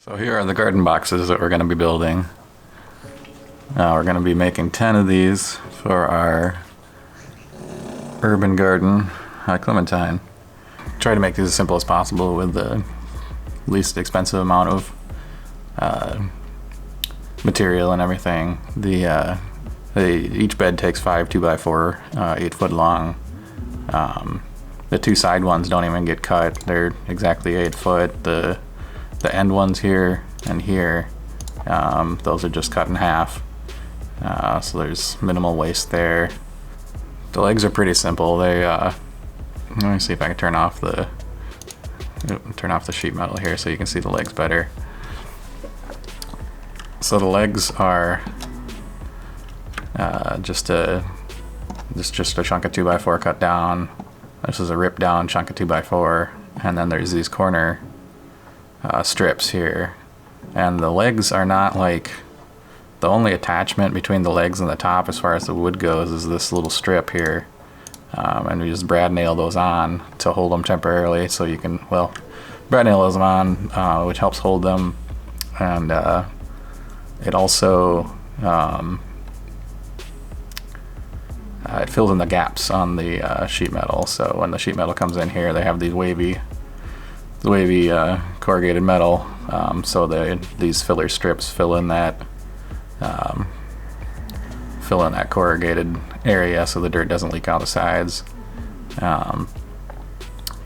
So here are the garden boxes that we're going to be building. We're going to be making 10 of these for our urban garden, Clementine. Try to make these as simple as possible with the least expensive amount of material and everything. Each bed takes 5 2x4, 8 foot long. The two side ones don't even get cut. They're exactly 8 foot. The end ones here and here, those are just cut in half. So there's minimal waste there. The legs are pretty simple. Let me see if I can turn off the sheet metal here so you can see the legs better. So the legs are just a chunk of 2x4 cut down. This is a ripped down chunk of 2x4, and then there's these corner strips here. And the legs are not like, the only attachment between the legs and the top as far as the wood goes is this little strip here. And we just brad nail those on to hold them temporarily, so you can, well, brad nail those on, which helps hold them. And it also it fills in the gaps on the sheet metal. So when the sheet metal comes in here, they have these wavy corrugated metal. So these filler strips fill in that corrugated area, so the dirt doesn't leak out the sides.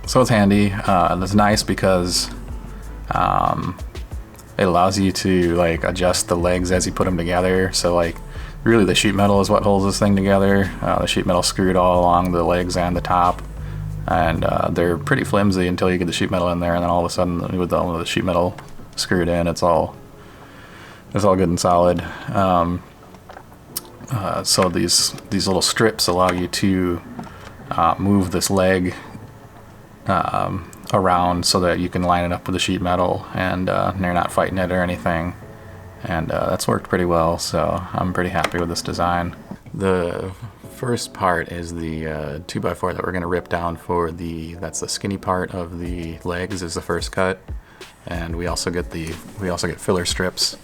So it's handy. It's nice because it allows you to like adjust the legs as you put them together. So like really the sheet metal is what holds this thing together. The sheet metal screwed all along the legs and the top, and they're pretty flimsy until you get the sheet metal in there, and then all of a sudden with the sheet metal screwed in, it's all good and solid. So these little strips allow you to move this leg around so that you can line it up with the sheet metal, and you're not fighting it or anything. And that's worked pretty well, so I'm pretty happy with this design. The first part is the 2x4 that we're going to rip down for that's the skinny part of the legs is the first cut, and we also get filler strips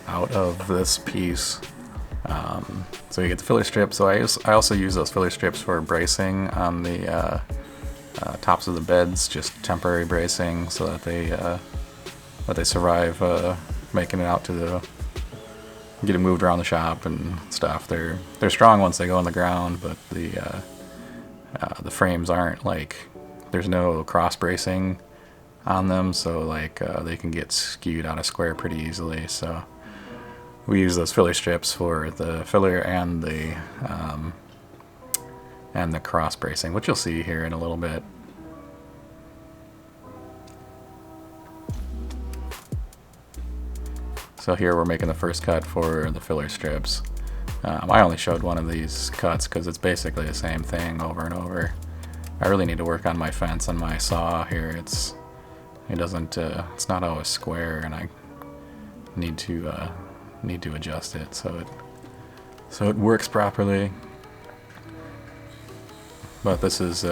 out of this piece. So you get the filler strips. So I also use those filler strips for bracing on the tops of the beds, just temporary bracing, so that they survive making it out to get it moved around the shop and stuff. They're strong once they go on the ground, but the frames aren't like, there's no cross bracing on them, so like they can get skewed out of square pretty easily. So we use those filler strips for the filler and the cross bracing, which you'll see here in a little bit. So here we're making the first cut for the filler strips. I only showed one of these cuts because it's basically the same thing over and over. I really need to work on my fence and my saw here. It's not always square, and I need to adjust it so it works properly. But this is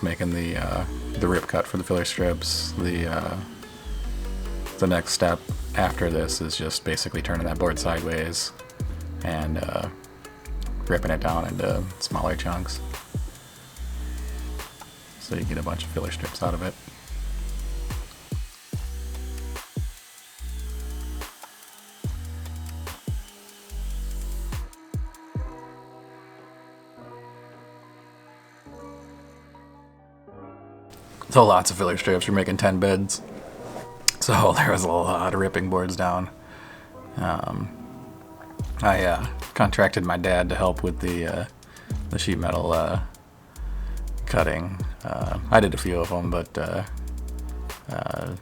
making the rip cut for the filler strips. The next step after this is just basically turning that board sideways and ripping it down into smaller chunks, so you get a bunch of filler strips out of it. So lots of filler strips. We're making 10 beds. So there was a lot of ripping boards down. I contracted my dad to help with the sheet metal cutting. I did a few of them, but I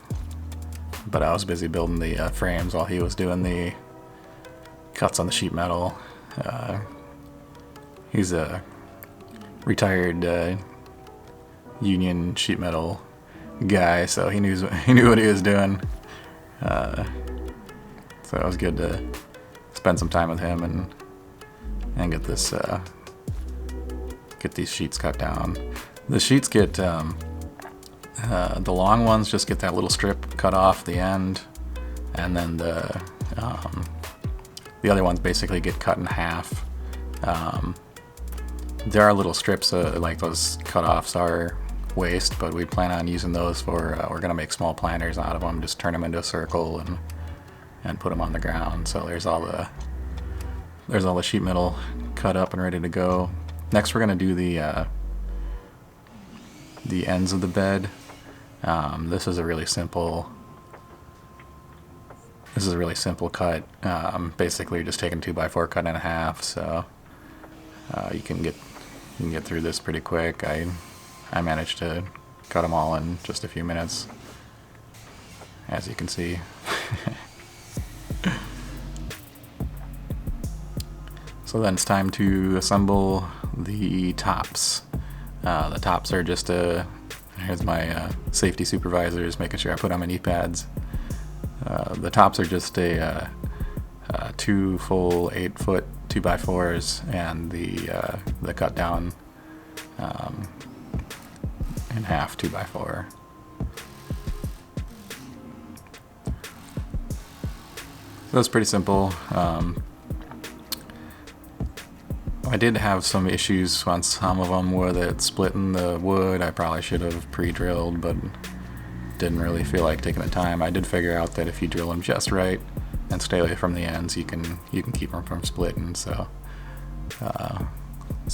was busy building the frames while he was doing the cuts on the sheet metal. He's a retired union sheet metal guy, so he knew what he was doing. So it was good to spend some time with him and get these sheets cut down. The sheets get The long ones just get that little strip cut off the end, and then the other ones basically get cut in half. There are little strips like those cut-offs are waste, but we plan on using those for, we're going to make small planters out of them, just turn them into a circle and put them on the ground. So there's all the sheet metal cut up and ready to go. Next we're going to do the ends of the bed. This is a really simple cut. Basically you're just taking 2x4, cut in half, so you can get through this pretty quick. I managed to cut them all in just a few minutes, as you can see. So then it's time to assemble the tops. The tops are just here's my safety supervisors making sure I put on my knee pads. The tops are just two full 8-foot 2x4s and the cut down in half 2x4. So it's pretty simple. I did have some issues on some of them with it splitting the wood. I probably should have pre-drilled, but didn't really feel like taking the time. I did figure out that if you drill them just right and stay away from the ends, you can keep them from splitting. So I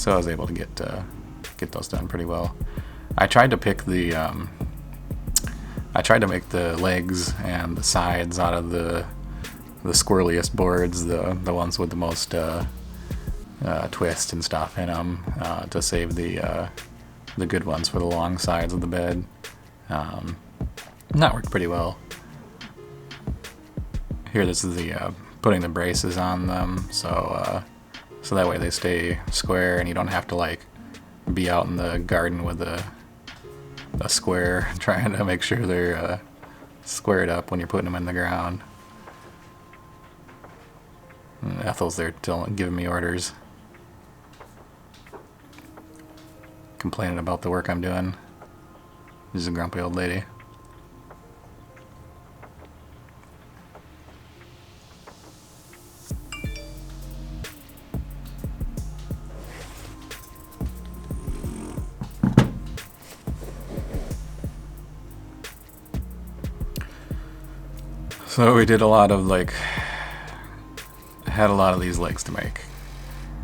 was able to get those done pretty well. I tried to pick I tried to make the legs and the sides out of the squirreliest boards, the ones with the most twist and stuff in them, to save the good ones for the long sides of the bed. That worked pretty well. Here, this is the putting the braces on them, so that way they stay square and you don't have to like be out in the garden with a square trying to make sure they're squared up when you're putting them in the ground. And Ethel's there giving me orders, complaining about the work I'm doing. She's a grumpy old lady. So we did a lot of had a lot of these legs to make.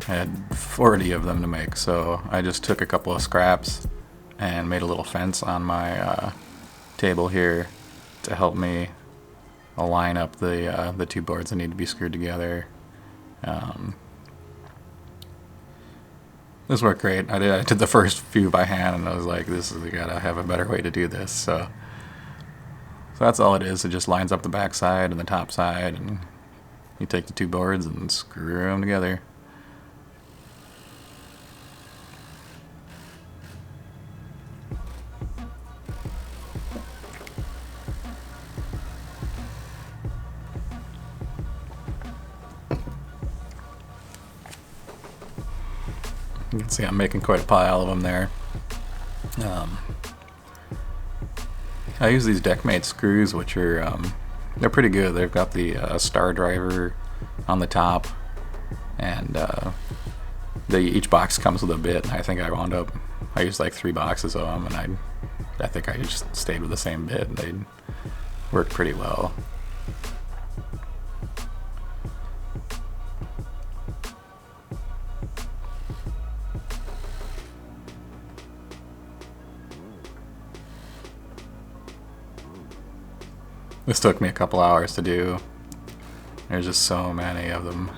I had 40 of them to make, so I just took a couple of scraps and made a little fence on my table here to help me align up the two boards that need to be screwed together. This worked great. I did the first few by hand, and I was like, we gotta have a better way to do this. So that's all it is. It just lines up the back side and the top side, and you take the two boards and screw them together. You can see I'm making quite a pile of them there. I use these Deckmate screws, which are they're pretty good. They've got the star driver on the top, and each box comes with a bit. And I think I used like 3 boxes of them, and I think I just stayed with the same bit, and they worked pretty well. This took me a couple hours to do. There's just so many of them.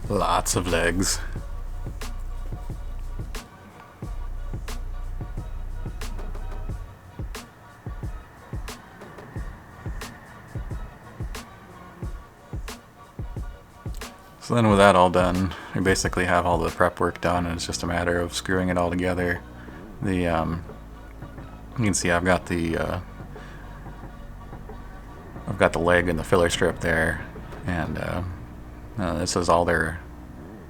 Lots of legs. So then with that all done, we basically have all the prep work done, and it's just a matter of screwing it all together. You can see I've got the got the leg and the filler strip there, and this is all they're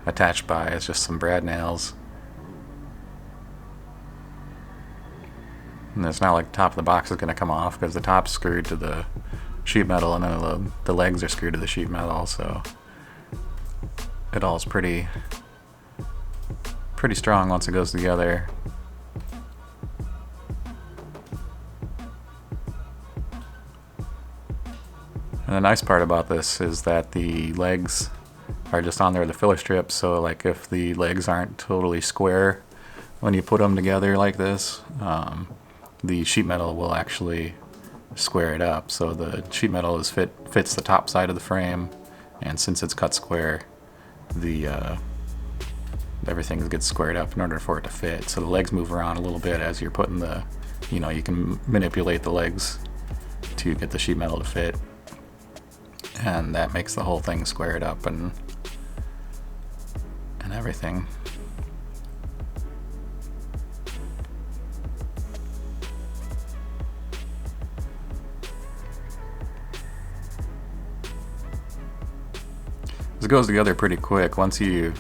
attached by. It's just some brad nails. And it's not like the top of the box is going to come off, because the top's screwed to the sheet metal, and then the legs are screwed to the sheet metal, so it all is pretty strong once it goes together. And the nice part about this is that the legs are just on there with the filler strip, so like if the legs aren't totally square when you put them together like this, the sheet metal will actually square it up. So the sheet metal fits the top side of the frame, and since it's cut square, everything gets squared up in order for it to fit. So the legs move around a little bit as you're putting you can manipulate the legs to get the sheet metal to fit, and that makes the whole thing squared up and everything. This goes together pretty quick once you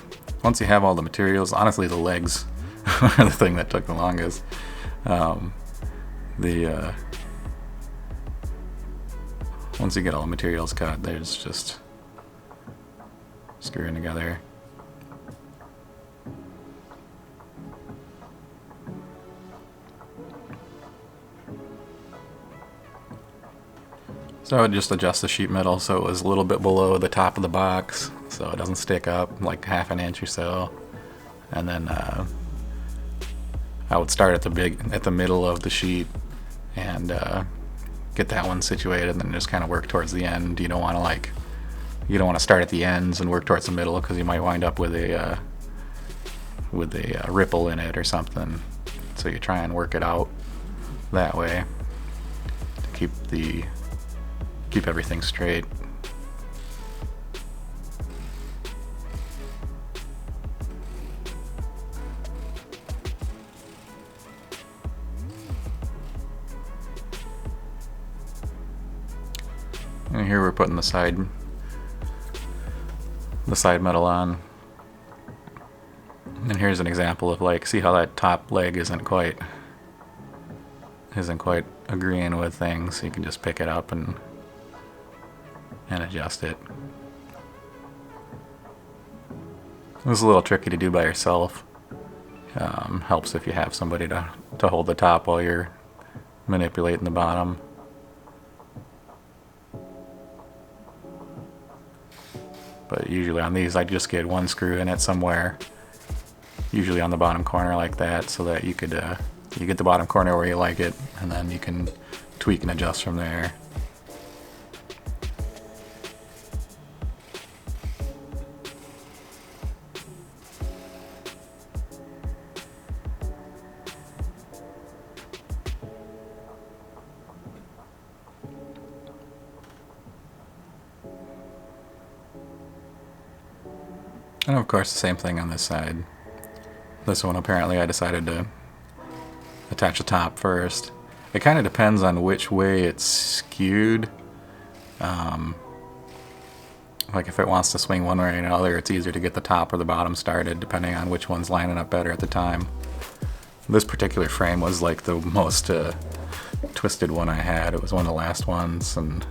have all the materials. Honestly, the legs are the thing that took the longest. Once you get all the materials cut, there's just screwing together. So I would just adjust the sheet metal so it was a little bit below the top of the box, so it doesn't stick up, like half an inch or so. And then I would start at the middle of the sheet and get that one situated, and then just kind of work towards the end. You don't want to start at the ends and work towards the middle, because you might wind up with a ripple in it or something. So you try and work it out that way to keep everything straight. And here we're putting the side metal on. And here's an example of, like, see how that top leg isn't quite agreeing with things. So you can just pick it up and adjust it. This is a little tricky to do by yourself. Helps if you have somebody to hold the top while you're manipulating the bottom. But usually on these, I just get one screw in it somewhere, usually on the bottom corner like that, so that you get the bottom corner where you like it, and then you can tweak and adjust from there. And of course the same thing on this side. This one, apparently I decided to attach the top first. It kind of depends on which way it's skewed. Like if it wants to swing one way or another, it's easier to get the top or the bottom started, depending on which one's lining up better at the time. This particular frame was like the most twisted one I had. It was one of the last ones, and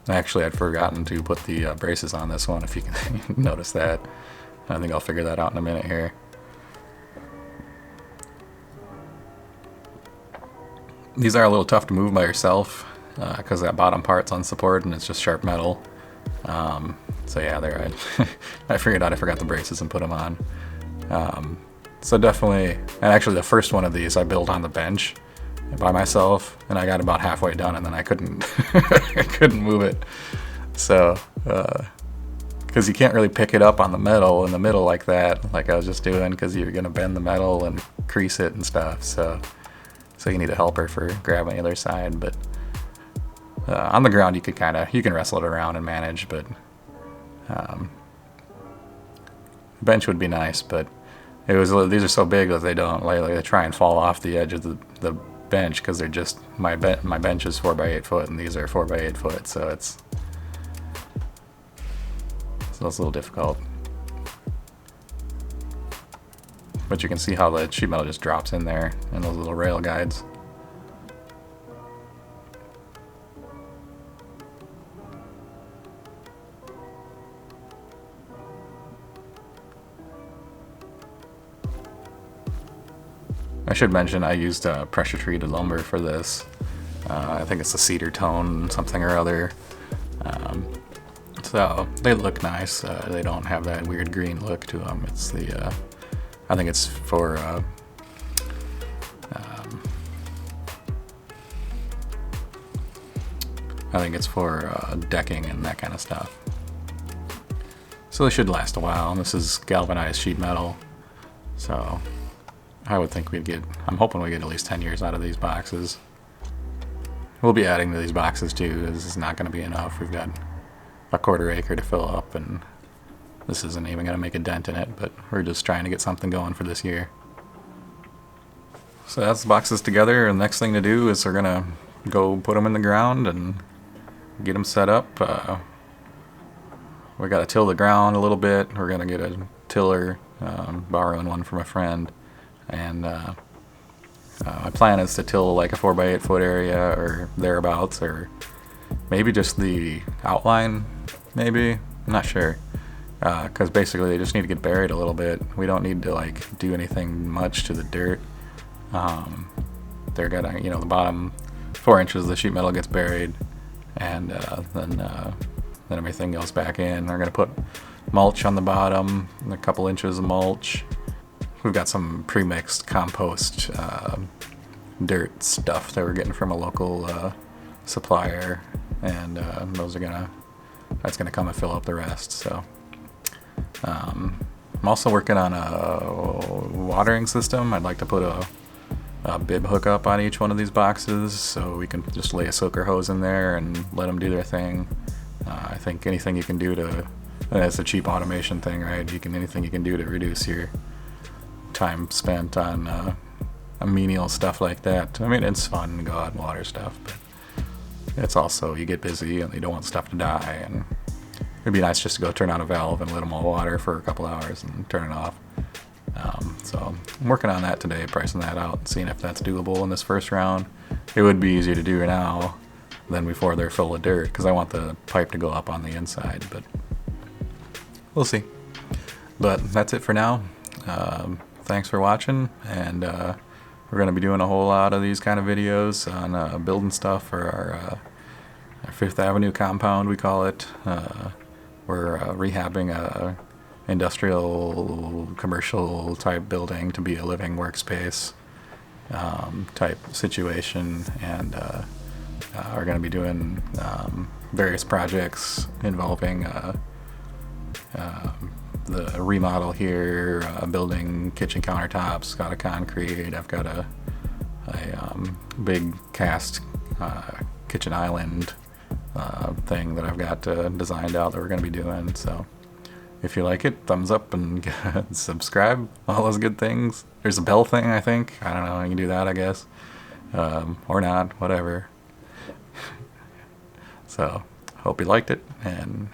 actually I'd forgotten to put the braces on this one, if you can notice that. I think I'll figure that out in a minute here. These are a little tough to move by yourself, because that bottom part's unsupported and it's just sharp metal. So yeah, there I figured out I forgot the braces and put them on. So definitely, and actually the first one of these I built on the bench by myself, and I got about halfway done, and then I couldn't I couldn't move it. So because you can't really pick it up on the metal in the middle like that, like I was just doing, because you're gonna bend the metal and crease it and stuff. So you need a helper for grabbing the other side. But on the ground you can wrestle it around and manage, but bench would be nice. But these are so big that they try and fall off the edge of the bench because they're just my bench is 4x8 foot and these are 4x8 foot, so it's a little difficult. But you can see how the sheet metal just drops in there and those little rail guides. I should mention I used pressure treated lumber for this. I think it's a cedar tone something or other. So they look nice. They don't have that weird green look to them. It's the I think it's for decking and that kind of stuff. So they should last a while. And this is galvanized sheet metal, so I would think I'm hoping we get at least 10 years out of these boxes. We'll be adding to these boxes too. This is not going to be enough. We've got a 1/4 acre to fill up, and this isn't even going to make a dent in it, but we're just trying to get something going for this year. So that's the boxes together, and the next thing to do is we're going to go put them in the ground and get them set up. We got to till the ground a little bit. We're going to get a tiller, borrowing one from a friend. And my plan is to till like a 4x8 foot area or thereabouts, or maybe just the outline, maybe. I'm not sure. Because basically they just need to get buried a little bit. We don't need to like do anything much to the dirt. They're gonna, the bottom 4 inches of the sheet metal gets buried, and then everything goes back in. They're gonna put mulch on the bottom, a couple inches of mulch. We've got some pre-mixed compost dirt stuff that we're getting from a local supplier, and that's gonna come and fill up the rest. So I'm also working on a watering system. I'd like to put a bib hookup on each one of these boxes, so we can just lay a soaker hose in there and let them do their thing. I think anything you can do to, it's a cheap automation thing, right? Anything you can do to reduce your time spent on menial stuff like that. I mean, it's fun to go out and water stuff, but it's also, you get busy and you don't want stuff to die, and it'd be nice just to go turn on a valve and let them all water for a couple hours and turn it off. So I'm working on that today, pricing that out, seeing if that's doable in this first round. It would be easier to do now than before they're full of dirt, because I want the pipe to go up on the inside, but we'll see. But that's it for now. Thanks for watching, and we're going to be doing a whole lot of these kind of videos on building stuff for our Fifth Avenue compound, we call it. We're rehabbing a industrial, commercial type building to be a living workspace type situation, and are going to be doing various projects involving the remodel here, building kitchen countertops, got a concrete. I've got a big cast kitchen island thing that I've got designed out that we're going to be doing. So if you like it, thumbs up and subscribe, all those good things. There's a bell thing, I think. I don't know, you can do that, I guess. Or not, whatever. So hope you liked it, and